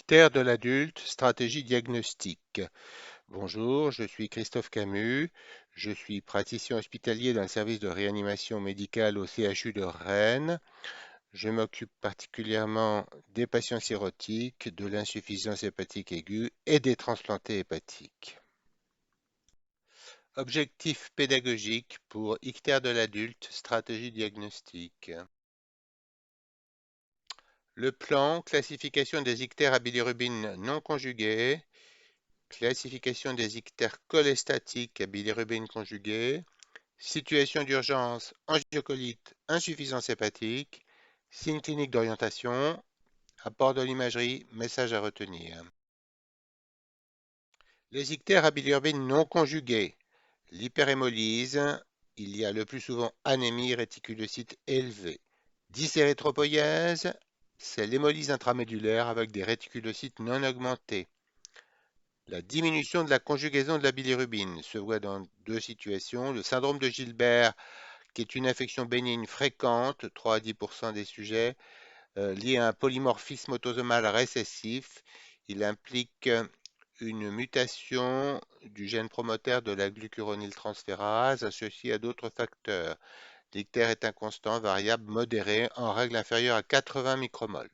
Ictère de l'adulte, stratégie diagnostique. Bonjour, je suis Christophe Camus, je suis praticien hospitalier dans le service de réanimation médicale au CHU de Rennes. Je m'occupe particulièrement des patients cirrhotiques, de l'insuffisance hépatique aiguë et des transplantés hépatiques. Objectif pédagogique pour Ictère de l'adulte, stratégie diagnostique. Le plan, classification des ictères à bilirubine non conjugués, classification des ictères cholestatiques à bilirubine conjuguée, situation d'urgence, angiocolite, insuffisance hépatique, signes cliniques d'orientation, apport de l'imagerie, message à retenir. Les ictères à bilirubine non conjugués, l'hyperémolyse, il y a le plus souvent anémie réticulocyte élevée. Dysérythropoïèse, c'est l'hémolyse intramédulaire avec des réticulocytes non augmentés. La diminution de la conjugaison de la bilirubine se voit dans deux situations. Le syndrome de Gilbert, qui est une infection bénigne fréquente, 3 à 10% des sujets, liée à un polymorphisme autosomal récessif. Il implique une mutation du gène promoteur de la glucuronyltransférase associée à d'autres facteurs. L'ictère est inconstant, variable, modéré, en règle inférieure à 80 micromoles.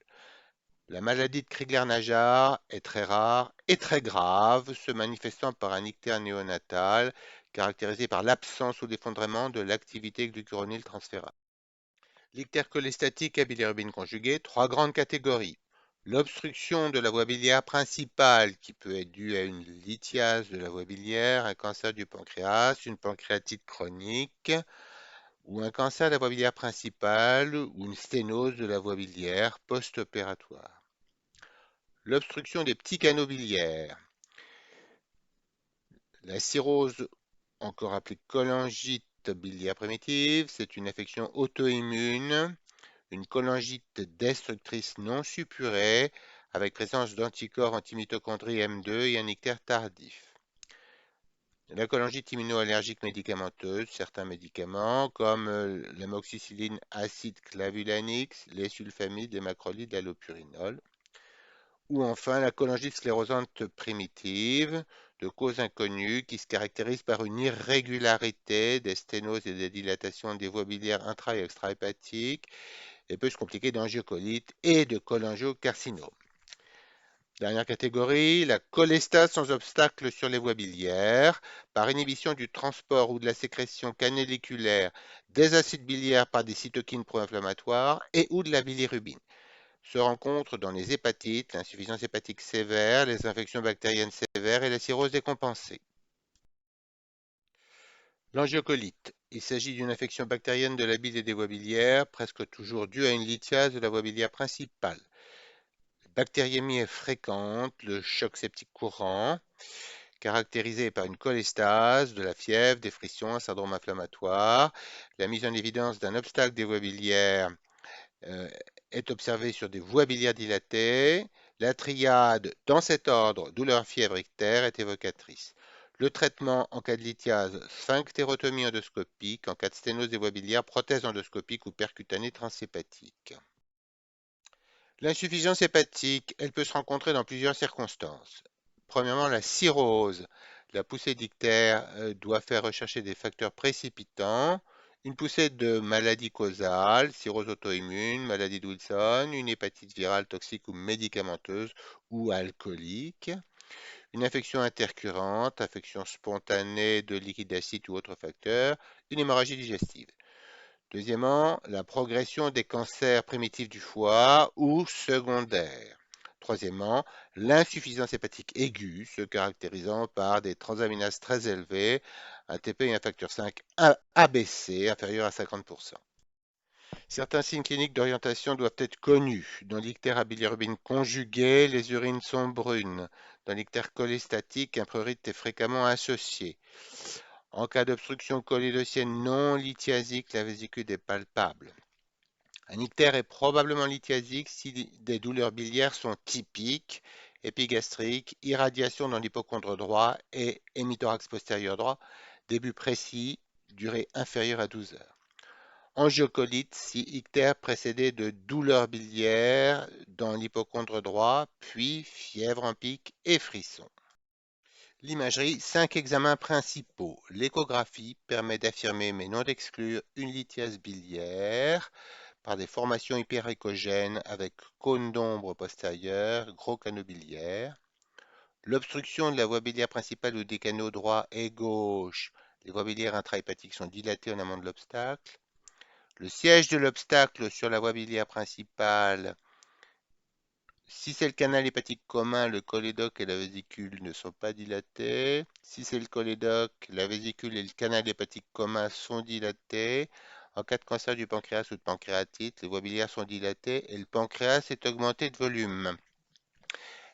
La maladie de Crigler-Najjar est très rare et très grave, se manifestant par un ictère néonatal caractérisé par l'absence ou l'effondrement de l'activité glucuronyltransférase. L'ictère cholestatique à bilirubine conjuguée, trois grandes catégories. L'obstruction de la voie biliaire principale qui peut être due à une lithiase de la voie biliaire, un cancer du pancréas, une pancréatite chronique ou un cancer de la voie biliaire principale ou une sténose de la voie biliaire post-opératoire. L'obstruction des petits canaux biliaires. La cirrhose, encore appelée cholangite biliaire primitive, c'est une affection auto-immune, une cholangite destructrice non suppurée, avec présence d'anticorps antimitochondrie M2 et un ictère tardif. La cholangite immunoallergique médicamenteuse, certains médicaments comme l'amoxicilline acide clavulanique, les sulfamides, les macrolides, l'allopurinol. Ou enfin la cholangite sclérosante primitive, de cause inconnue, qui se caractérise par une irrégularité des sténoses et des dilatations des voies biliaires intra- et extra-hépatiques et peut se compliquer d'angiocolite et de cholangiocarcinome. Dernière catégorie, la cholestase sans obstacle sur les voies biliaires, par inhibition du transport ou de la sécrétion canéliculaire des acides biliaires par des cytokines pro-inflammatoires et ou de la bilirubine. Se rencontre dans les hépatites, l'insuffisance hépatique sévère, les infections bactériennes sévères et la cirrhose décompensée. L'angiocolite. Il s'agit d'une infection bactérienne de la bile et des voies biliaires, presque toujours due à une lithiase de la voie biliaire principale. La bactériémie est fréquente, le choc septique courant, caractérisé par une cholestase, de la fièvre, des frictions, un syndrome inflammatoire, la mise en évidence d'un obstacle des voies biliaires euh, est observée sur des voies biliaires dilatées. La triade, dans cet ordre, douleur, fièvre, ictère, est évocatrice. Le traitement en cas de lithiase, sphinctérotomie endoscopique, en cas de sténose des voies biliaires, prothèse endoscopique ou percutanée transhépatique. L'insuffisance hépatique, elle peut se rencontrer dans plusieurs circonstances. Premièrement, la cirrhose. La poussée d'ictère doit faire rechercher des facteurs précipitants. Une poussée de maladie causale, cirrhose auto-immune, maladie de Wilson, une hépatite virale toxique ou médicamenteuse ou alcoolique. Une infection intercurrente, infection spontanée de liquide acide ou autre facteur. Une hémorragie digestive. Deuxièmement, la progression des cancers primitifs du foie ou secondaires. Troisièmement, l'insuffisance hépatique aiguë, se caractérisant par des transaminases très élevées, un TP et un facteur 5 ABC inférieur à 50%. Certains signes cliniques d'orientation doivent être connus. Dans l'ictère à bilirubine conjuguée, les urines sont brunes. Dans l'ictère cholestatique, un prurite est fréquemment associé. En cas d'obstruction cholédossienne non lithiasique, la vésicule est palpable. Un ictère est probablement lithiasique si des douleurs biliaires sont typiques, épigastriques, irradiation dans l'hypochondre droit et hémithorax postérieur droit, début précis, durée inférieure à 12 heures. Angiocolite si ictère précédé de douleurs biliaires dans l'hypocondre droit, puis fièvre en pic et frissons. L'imagerie, 5 examens principaux. L'échographie permet d'affirmer mais non d'exclure une lithiase biliaire par des formations hyperéchogènes avec cône d'ombre postérieur, gros canaux biliaires. L'obstruction de la voie biliaire principale ou des canaux droit et gauche. Les voies biliaires intrahépatiques sont dilatées en amont de l'obstacle. Le siège de l'obstacle sur la voie biliaire principale, si c'est le canal hépatique commun, le cholédoque et la vésicule ne sont pas dilatés. Si c'est le cholédoque, la vésicule et le canal hépatique commun sont dilatés. En cas de cancer du pancréas ou de pancréatite, les voies biliaires sont dilatées et le pancréas est augmenté de volume.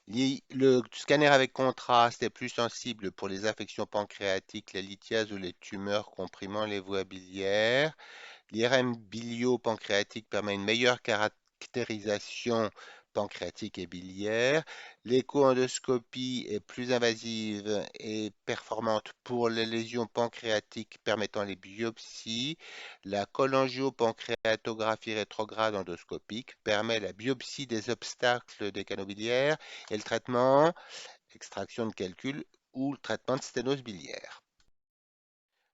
Le scanner avec contraste est plus sensible pour les affections pancréatiques, la lithiase ou les tumeurs comprimant les voies biliaires. L'IRM bilio-pancréatique permet une meilleure caractérisation pancréatique et biliaire. L'écho-endoscopie est plus invasive et performante pour les lésions pancréatiques permettant les biopsies. La cholangiopancréatographie rétrograde endoscopique permet la biopsie des obstacles des canaux biliaires et le traitement, extraction de calcul ou le traitement de sténose biliaire.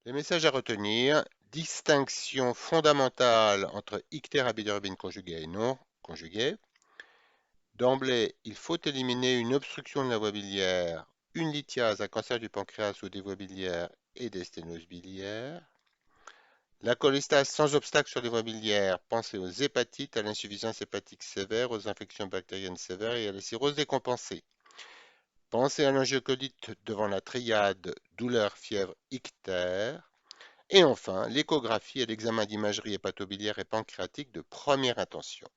Les messages à retenir, distinction fondamentale entre ictère à bilirubine conjuguée et non conjuguée. D'emblée, il faut éliminer une obstruction de la voie biliaire, une lithiase, un cancer du pancréas ou des voies biliaires et des sténoses biliaires. La cholestase sans obstacle sur les voies biliaires, pensez aux hépatites, à l'insuffisance hépatique sévère, aux infections bactériennes sévères et à la cirrhose décompensée. Pensez à l'angiocolite devant la triade douleur, fièvre, ictère. Et enfin, l'échographie et l'examen d'imagerie hépatobiliaire et pancréatique de première intention.